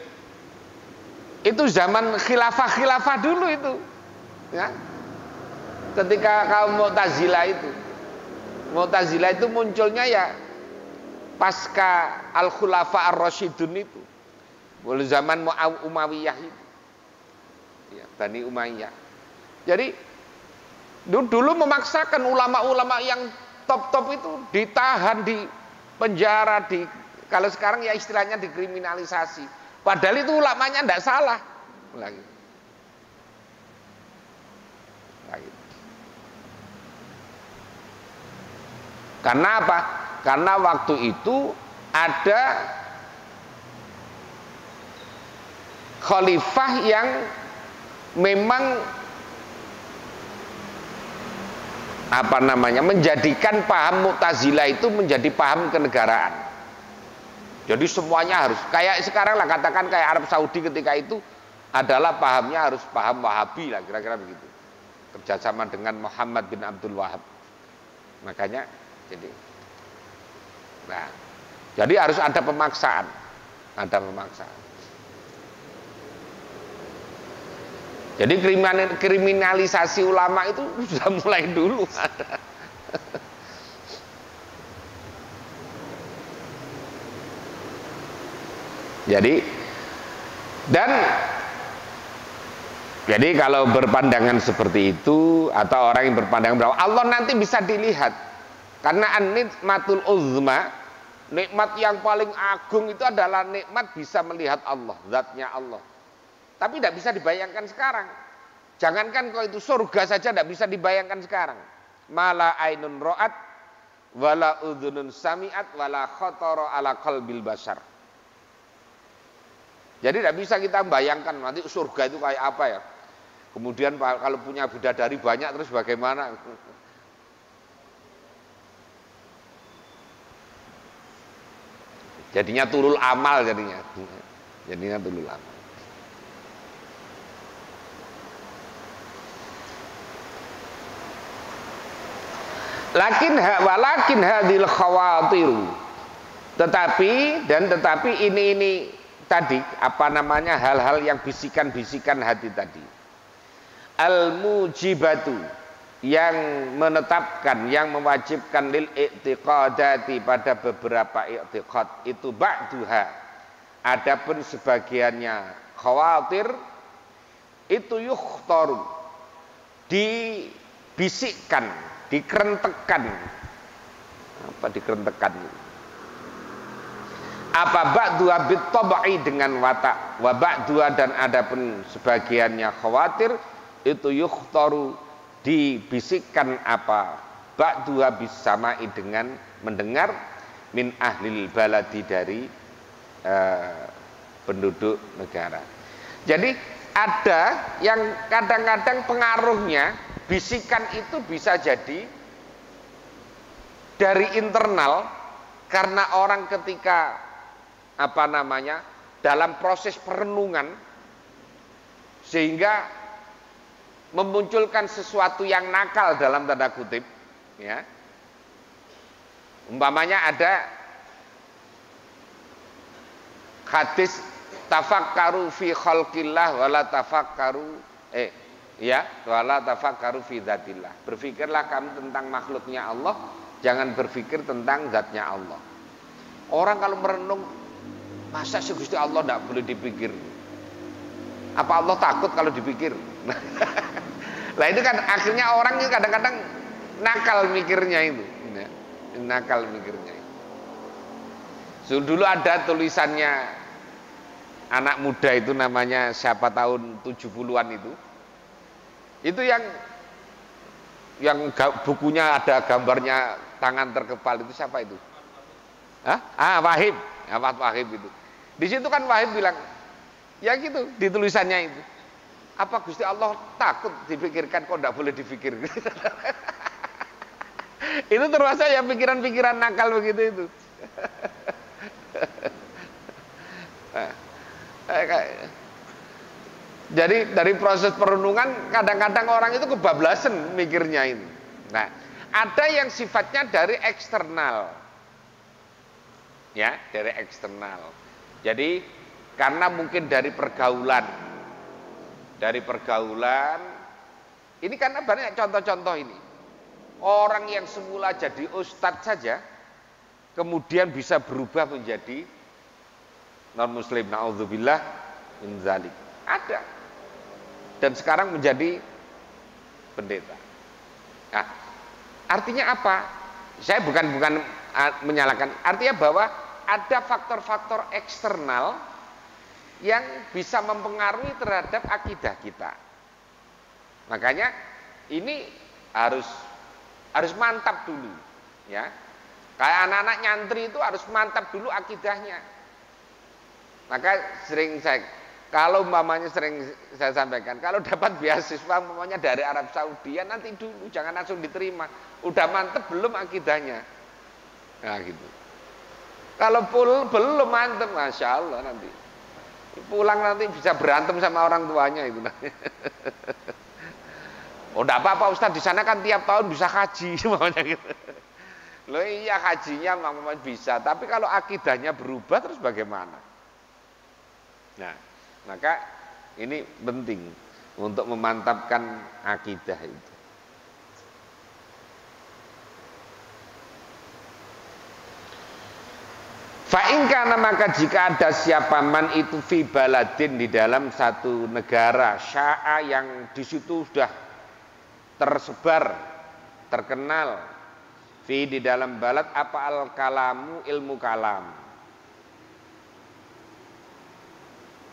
itu zaman khilafah dulu itu. Ya. Ketika kaum Mu'tazilah itu munculnya ya pasca Al-Khulafa Ar-Rasyidun itu. Mulai zaman Umayyah itu. Ya, Bani Umayyah. Jadi dulu memaksakan ulama-ulama yang top-top itu ditahan di penjara, kalau sekarang ya istilahnya dikriminalisasi. Padahal itu ulamanya tidak salah. Lagi. Karena apa? Karena waktu itu ada khalifah yang memang menjadikan paham Mu'tazilah itu menjadi paham kenegaraan. Jadi semuanya harus kayak sekarang lah, katakan kayak Arab Saudi ketika itu adalah pahamnya harus paham Wahabi lah, kira-kira begitu. Kerjasama dengan Muhammad bin Abdul Wahab. Makanya jadi harus ada pemaksaan, Jadi kriminalisasi ulama itu sudah mulai dulu ada. Jadi kalau berpandangan seperti itu, atau orang yang berpandangan bahwa Allah nanti bisa dilihat. Karena an-nikmatul uzma, nikmat yang paling agung itu adalah nikmat bisa melihat Allah, zatnya Allah. Tapi tidak bisa dibayangkan sekarang. Jangankan kalau itu surga saja tidak bisa dibayangkan sekarang. Mala ainun ro'at, wala udhunun sami'at, wala khotoro ala qalbil bashar. Jadi tidak bisa kita bayangkan nanti surga itu kayak apa ya. Kemudian kalau punya bidadari banyak terus bagaimana? Jadinya tulul amal jadinya tulul amal. Walakin hadil khawatiru. Tetapi ini tadi hal-hal yang bisikan-bisikan hati tadi. Al-mujibatu, yang menetapkan, yang mewajibkan lil i'tiqadati pada beberapa i'tiqad itu ba'duha. Adapun sebagiannya khawatir itu yukhtaru, dibisikkan, dikerentekan. Apa dikerentekan? Apa ba'duha bit-tab'i dengan watak, wa ba'duha, dan adapun sebagiannya khawatir itu yukhtaru, dibisikkan apa ba'duha bisama'i, dengan mendengar min ahlil baladi, dari penduduk negara. Jadi ada yang kadang-kadang pengaruhnya bisikan itu bisa jadi dari internal, karena orang ketika dalam proses perenungan sehingga memunculkan sesuatu yang nakal dalam tanda kutip, ya. Umpamanya ada hadis tafakkaru fi khalqillah wala tafakkaru fi dzatillah. Berpikirlah kamu tentang makhluknya Allah, jangan berpikir tentang zatnya Allah. Orang kalau merenung, masa sih Gusti Allah tidak boleh dipikir? Apa Allah takut kalau dipikir? Nah itu kan akhirnya orang itu kadang-kadang nakal mikirnya itu. nakal mikirnya. Dulu ada tulisannya anak muda itu namanya siapa tahun 70-an itu. Itu yang bukunya ada gambarnya tangan terkepal itu siapa itu? Wahib. Ahmad Wahib itu. Di situ kan Wahib bilang, ya gitu di tulisannya itu. Apa Gusti Allah takut dipikirkan kok tidak boleh dipikir? Itu termasuk ya pikiran-pikiran nakal begitu itu. Jadi dari proses perenungan kadang-kadang orang itu kebablasan mikirnya ini. Nah, ada yang sifatnya dari eksternal. Ya, dari eksternal. Jadi karena mungkin dari pergaulan. Ini karena banyak contoh-contoh ini. Orang yang semula jadi ustadz saja kemudian bisa berubah menjadi non muslim, naudzubillah min dzalik. Ada. Dan sekarang menjadi pendeta. Nah, artinya apa? Saya bukan menyalahkan. Artinya bahwa ada faktor-faktor eksternal yang bisa mempengaruhi terhadap akidah kita. Makanya ini harus mantap dulu, ya. Kayak anak-anak nyantri itu harus mantap dulu akidahnya. Maka kalau sering saya sampaikan, kalau dapat beasiswa umpamanya dari Arab Saudi, ya nanti dulu, jangan langsung diterima. Udah mantep belum akidahnya? Nah gitu. Kalau belum mantep, Masya Allah nanti. Pulang nanti bisa berantem sama orang tuanya itu. Oh enggak apa-apa Ustaz, di sana kan tiap tahun bisa haji semuanya gitu. Loh iya hajinya memang bisa, tapi kalau akidahnya berubah terus bagaimana? Nah, maka ini penting untuk memantapkan akidah itu. Fa'ingkana maka jika ada siapa man itu fi baladin di dalam satu negara sya'a yang di situ sudah tersebar, terkenal fi di dalam balad apa al kalamu ilmu kalam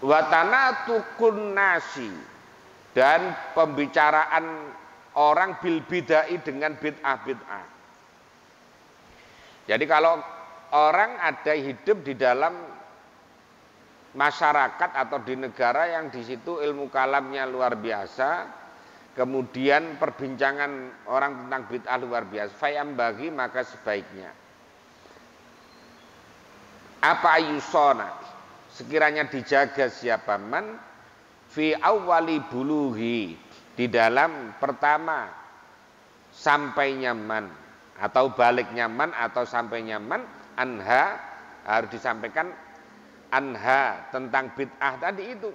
watana tukun nasi dan pembicaraan orang bil bid'ah dengan bid'ah. Jadi kalau orang ada hidup di dalam masyarakat atau di negara yang di situ ilmu kalamnya luar biasa, kemudian perbincangan orang tentang bid'ah luar biasa, fayam bagi maka sebaiknya apa ayusona sekiranya dijaga siapa man fi awwali buluhi di dalam pertama sampainya man atau balik nyaman atau sampai nyaman anha harus disampaikan anha tentang bid'ah tadi itu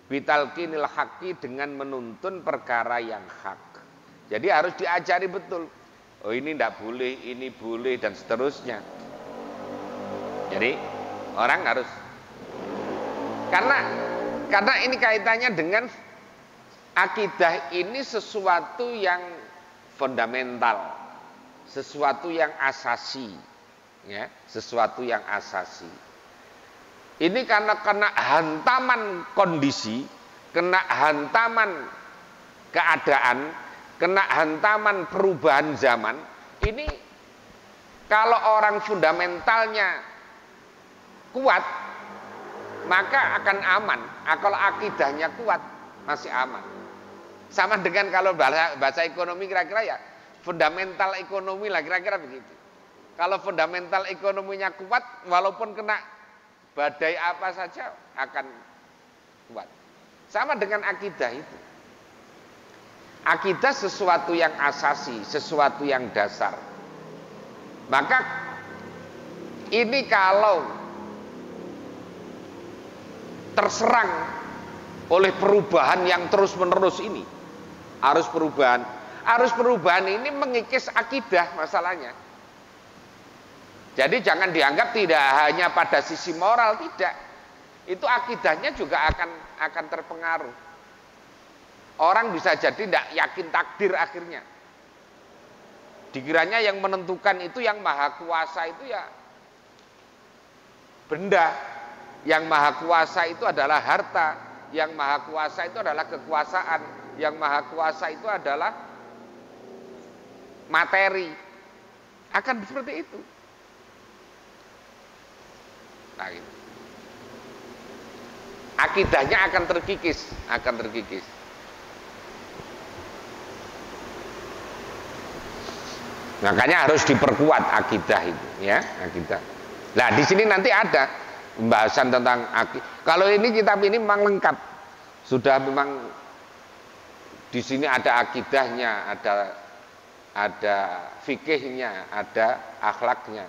bitalqinil haqqi dengan menuntun perkara yang hak. Jadi harus diajari betul. Oh ini tidak boleh, ini boleh dan seterusnya. Jadi orang harus karena ini kaitannya dengan akidah ini sesuatu yang fundamental, sesuatu yang asasi, ya, sesuatu yang asasi. Ini karena kena hantaman kondisi, kena hantaman keadaan, kena hantaman perubahan zaman. Ini kalau orang fundamentalnya kuat, maka akan aman. Kalau akidahnya kuat, masih aman. Sama dengan kalau bahasa ekonomi kira-kira ya, fundamental ekonomi lah kira-kira begitu. Kalau fundamental ekonominya kuat, walaupun kena badai apa saja akan kuat. Sama dengan akidah itu. Akidah sesuatu yang asasi, sesuatu yang dasar. Maka ini kalau terserang oleh perubahan yang terus-menerus ini, arus perubahan ini mengikis akidah masalahnya. Jadi jangan dianggap tidak hanya pada sisi moral, tidak. Itu akidahnya juga akan terpengaruh. Orang bisa jadi tidak yakin takdir akhirnya. Dikiranya yang menentukan itu yang maha kuasa itu ya benda. Yang maha kuasa itu adalah harta. Yang maha kuasa itu adalah kekuasaan. Yang maha kuasa itu adalah materi. Akan seperti itu. Nah, gitu. Akidahnya akan terkikis, Makanya harus diperkuat akidah itu, ya, akidah. Nah, di sini nanti ada pembahasan tentang akidah. Kalau ini kitab ini memang lengkap. Sudah memang di sini ada akidahnya, ada fikihnya, ada akhlaknya.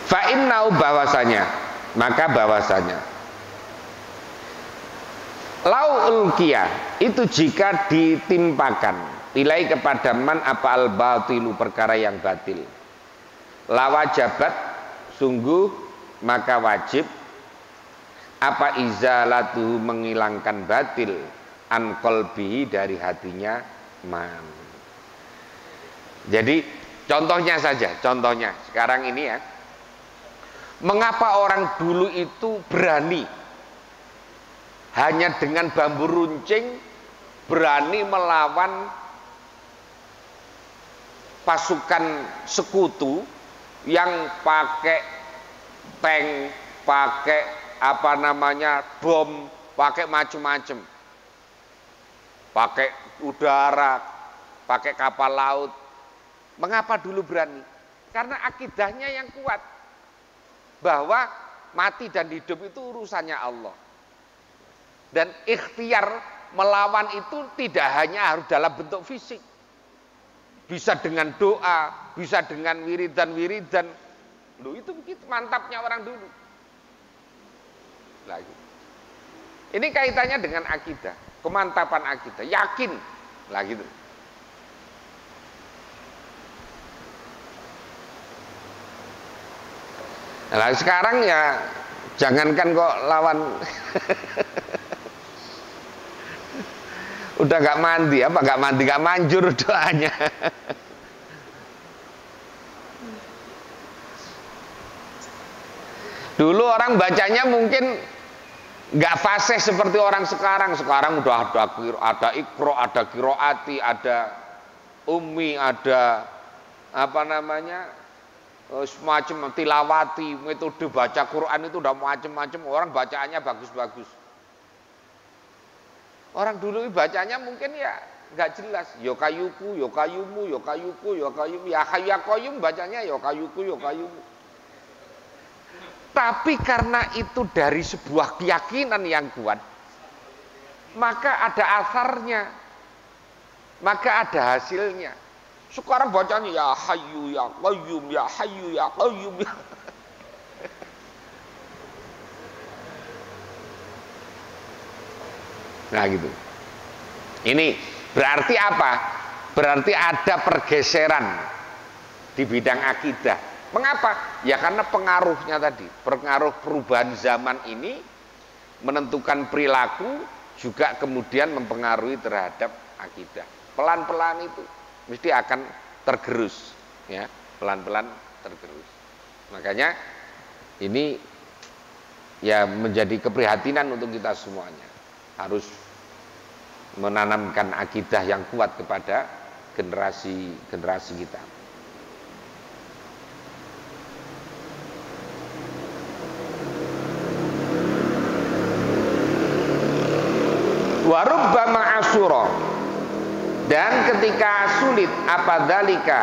Fa'innau bahwasanya, maka bahwasanya lau ulkiya itu jika ditimpakan ilai kepada man apa al batilu perkara yang batil, lawajabat sungguh maka wajib apa izalatuhu menghilangkan batil an qalbihi dari hatinya man. Jadi contohnya sekarang ini ya. Mengapa orang dulu itu berani hanya dengan bambu runcing berani melawan pasukan sekutu yang pakai tank, pakai bom, pakai macam-macam, pakai udara, pakai kapal laut. Mengapa dulu berani? Karena akidahnya yang kuat. Bahwa mati dan hidup itu urusannya Allah. Dan ikhtiar melawan itu tidak hanya harus dalam bentuk fisik. Bisa dengan doa, bisa dengan wiridan. Loh, itu begitu mantapnya orang dulu. Lagi. Ini kaitannya dengan akidah, kemantapan akidah, yakin. Lah gitu. Nah, sekarang ya jangankan kok lawan udah gak mandi, gak manjur doanya. Dulu orang bacanya mungkin gak fasih seperti orang sekarang. Sekarang udah ada Iqra, ada Qiraati, ada Ummi, ada semacam tilawati, metode baca Quran itu udah macam-macam. Orang bacaannya bagus-bagus. Orang dulu bacanya mungkin ya nggak jelas. Yokayuku, yokayumu, yokayuku, yokayum, ya hayu ya qayyum bacanya yokayuku, yokayumu. Tapi karena itu dari sebuah keyakinan yang kuat, maka ada asarnya, maka ada hasilnya. Sekarang bacanya ya hayyu ya qayyum, ya hayyu ya qayyum. Nah gitu. Ini berarti apa? Berarti ada pergeseran di bidang akidah. Mengapa? Ya karena pengaruhnya tadi. Pengaruh perubahan zaman ini menentukan perilaku juga kemudian mempengaruhi terhadap akidah. Pelan-pelan itu mesti akan tergerus, ya, pelan-pelan tergerus. Makanya ini ya menjadi keprihatinan untuk kita semuanya. Harus menanamkan akidah yang kuat kepada generasi kita. Warubbama asyura, dan ketika sulit apa dalika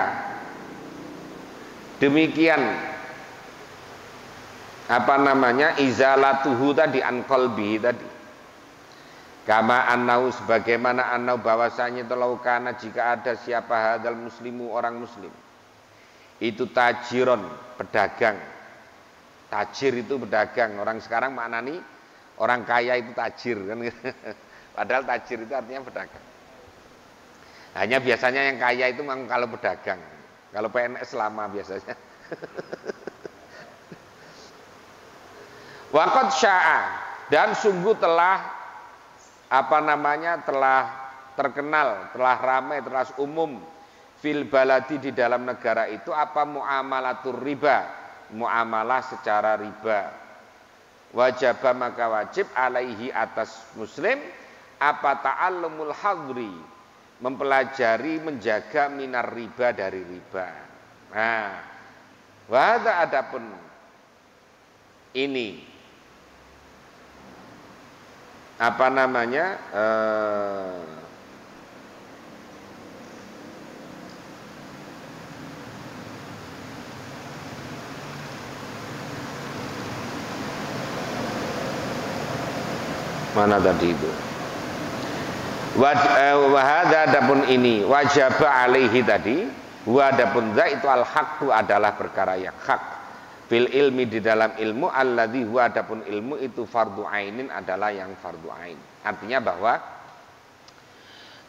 demikian izalatuhu tadi an qalbi tadi, kama annau sebagaimana annau bahwasanya telau kana jika ada siapa hadal muslimu orang muslim itu tajiron pedagang. Tajir itu pedagang. Orang sekarang maknani orang kaya itu tajir kan. Padahal tajir itu artinya pedagang. Hanya biasanya yang kaya itu memang kalau pedagang. Kalau PNS lama biasanya. Waqad sya'a, dan sungguh telah telah terkenal, telah ramai, telah umum fil baladi, di dalam negara itu apa muamalatur riba, muamalah secara riba. Wajaba, maka wajib alaihi, atas muslim apa ta'allumul hadri, mempelajari, menjaga minar riba, dari riba. Nah, wahada, adapun ini mana tadi itu? Wahada, adapun ini wajaba alaihi tadi, wadapun za itu al-haqu, adalah perkara yang hak. Fil ilmi, di dalam ilmu, alladzi huwa, adapun ilmu itu fardu ainin, adalah yang fardu ain. Artinya bahwa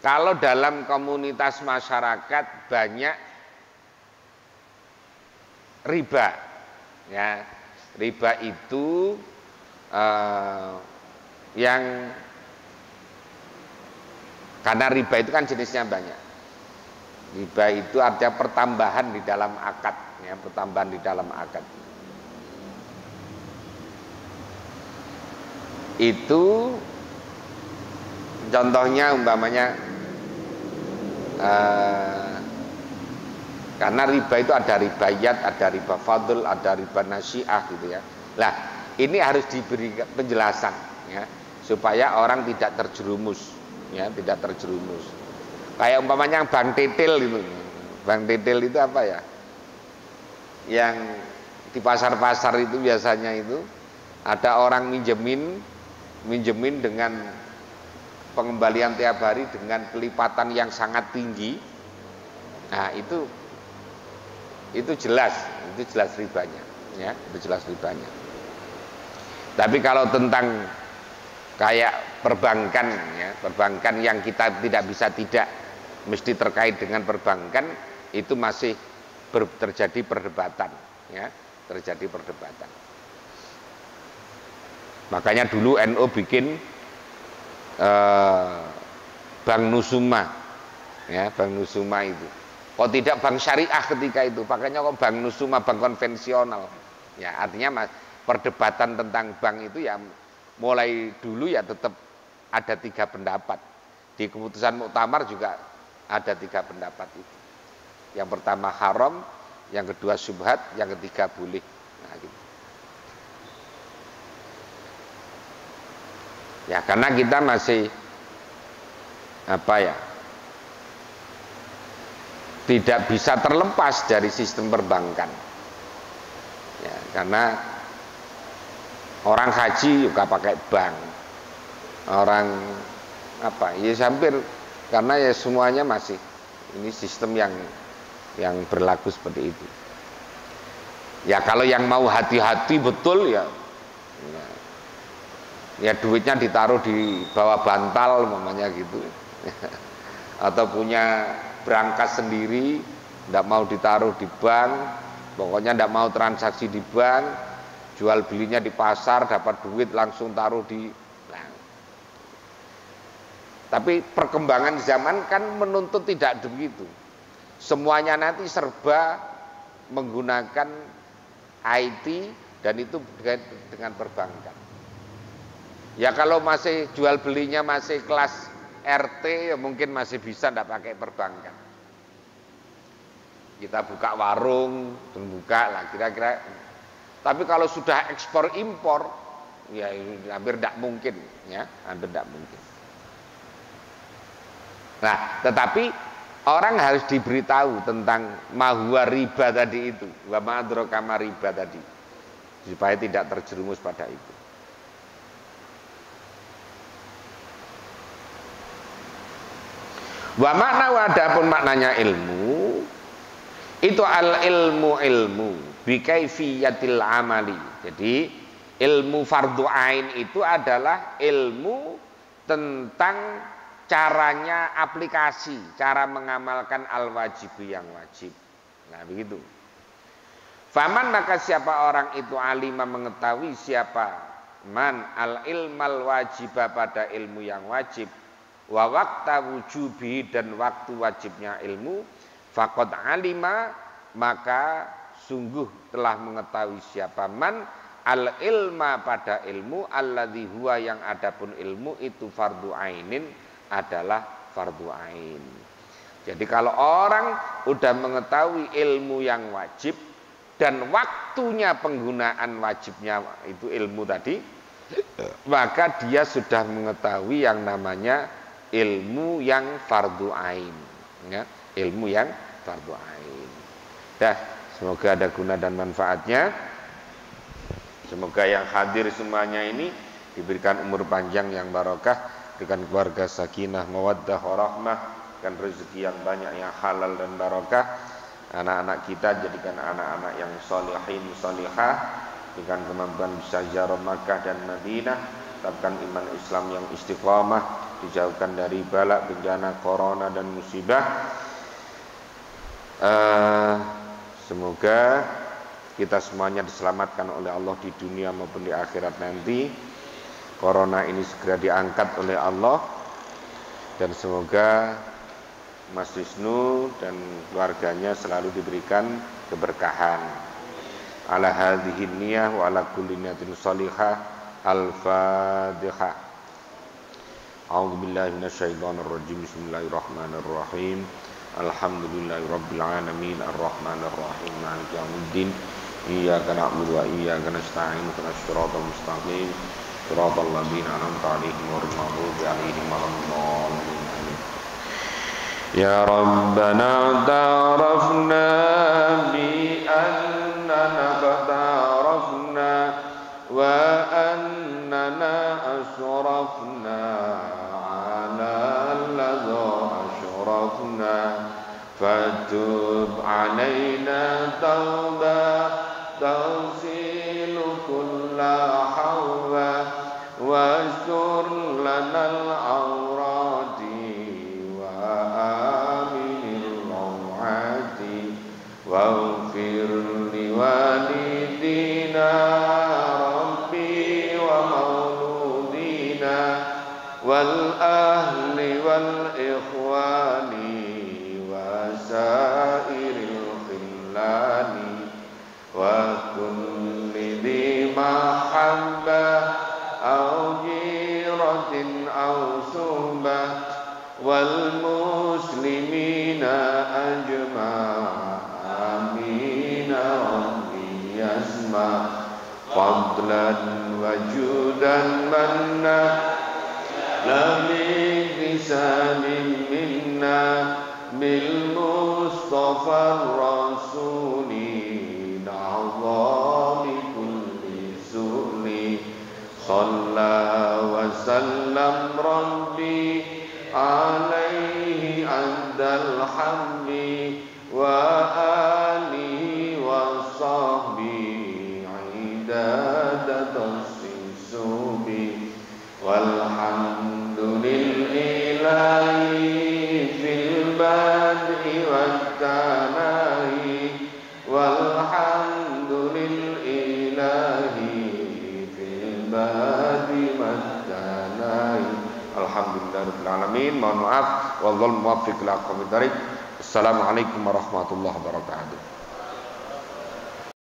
kalau dalam komunitas masyarakat banyak riba, ya, riba itu yang, karena riba itu kan jenisnya banyak. Riba itu artinya pertambahan di dalam akad, ya, pertambahan di dalam akad. Itu contohnya umpamanya karena riba itu ada ribayat, ada riba fadl, ada riba nasi'ah gitu ya. Lah, ini harus diberi penjelasan, ya, supaya orang tidak terjerumus, ya, tidak terjerumus. Kayak umpamanya bank titil itu. Bank titil itu apa ya? Yang di pasar-pasar itu biasanya itu ada orang minjemin dengan pengembalian tiap hari dengan kelipatan yang sangat tinggi. Nah, itu jelas ribanya, ya, itu jelas ribanya. Tapi kalau tentang kayak perbankan, ya, perbankan yang kita tidak bisa tidak mesti terkait dengan perbankan, itu masih terjadi perdebatan, ya, terjadi perdebatan. Makanya dulu NU bikin Bank Nusuma, ya, Bank Nusuma itu. Kok tidak bank syariah ketika itu, makanya kok Bank Nusuma, bank konvensional. Ya, artinya perdebatan tentang bank itu ya mulai dulu ya tetap ada 3 pendapat. Di keputusan muktamar juga ada 3 pendapat itu. Yang pertama haram, yang kedua syubhat, yang ketiga boleh. Nah, gitu. Ya, karena kita masih tidak bisa terlepas dari sistem perbankan. Ya, karena orang haji juga pakai bank. Orang ya hampir, karena ya semuanya masih ini sistem yang berlaku seperti itu. Ya, kalau yang mau hati-hati betul ya duitnya ditaruh di bawah bantal umpamanya gitu. Atau punya berangkas sendiri, tidak mau ditaruh di bank, pokoknya tidak mau transaksi di bank, jual belinya di pasar, dapat duit langsung taruh di. Nah, tapi perkembangan zaman kan menuntut tidak begitu. Semuanya nanti serba menggunakan IT, dan itu dengan perbankan. Ya, kalau masih jual belinya masih kelas RT, ya mungkin masih bisa tidak pakai perbankan. Kita buka warung, buka lah kira-kira. Tapi kalau sudah ekspor impor, ya hampir tidak mungkin, ya, hampir tidak mungkin. Nah, tetapi orang harus diberitahu tentang mahwa riba tadi itu, wa ma'adraka ma riba tadi, supaya tidak terjerumus pada itu. Wa makna, adapun maknanya ilmu itu al ilmu bi kaifiyatil amali. Jadi ilmu fardu ain itu adalah ilmu tentang caranya aplikasi, cara mengamalkan al wajib yang wajib. Nah, begitu. Faman, maka siapa orang itu alima mengetahui, siapa man al ilmal wajiba pada ilmu yang wajib wa waqta wujubi dan waktu wajibnya ilmu faqad alima maka sungguh telah mengetahui siapa man al ilma pada ilmu alladzi huwa yang adapun ilmu itu fardu ainin adalah fardu ain. Jadi kalau orang udah mengetahui ilmu yang wajib dan waktunya penggunaan wajibnya itu ilmu tadi, maka dia sudah mengetahui yang namanya ilmu yang fardu ain, ya, ilmu yang fardu ain. Dah, semoga ada guna dan manfaatnya. Semoga yang hadir semuanya ini diberikan umur panjang yang barokah, diberikan keluarga sakinah, mawaddah, warahmah, dan rezeki yang banyak yang halal dan barokah. Anak-anak kita jadikan anak-anak yang sholihin, sholihah, dengan kemampuan bisa ziarah Makkah dan Madinah, tetapkan iman Islam yang istiqamah, dijauhkan dari bala, bencana, corona dan musibah. Semoga kita semuanya diselamatkan oleh Allah di dunia maupun di akhirat nanti. Corona ini segera diangkat oleh Allah, dan semoga Mas Wisnu dan keluarganya selalu diberikan keberkahan. Ala hadhihi niyah wa ala kulli niyatin shalihah. Al-Fatihah. A'udzu billahi minasyaitonir rajim. Bismillahirrahmanirrahim. Alhamdulillahirabbil alamin arrahmanir rahim maliki yaumiddin. Iyyaka na'budu wa iyyaka nasta'in. Ihdinas siratal mustaqim. Siratal ladzina an'amta 'alaihim ghairil maghdubi 'alaihim waladdallin. Ya Rabbana ta'arafna bi annana ta'arafna wa annana ashrafna ala alladhi ashrafna fatub alaina tauba tawsilu kulla hawa wastur lana al-awrati waghfir liwalidina rabbi wa mauludina wal ahli wal ikhwani wa sairil khillani wa kulli dhi mahabbah aw jiratin aw suhbah wal muslimina ajma'in rabbi yasma fadlan wajudan manna lamik lisanin minna bil mustafa rasuli na'zami kulli suli salla wa sallam rabbi alaihi andal hamdi wa alihi wa sahbihi idadatas sisubi walhamdulillahi fil bad'i wat tanahi walhamdulillahi fil bad'i wat tanahi. Alhamdulillahirabbil alamin. Mohon maaf wal muwaffiq ila aqwamit thariq. Assalamualaikum warahmatullahi wabarakatuh.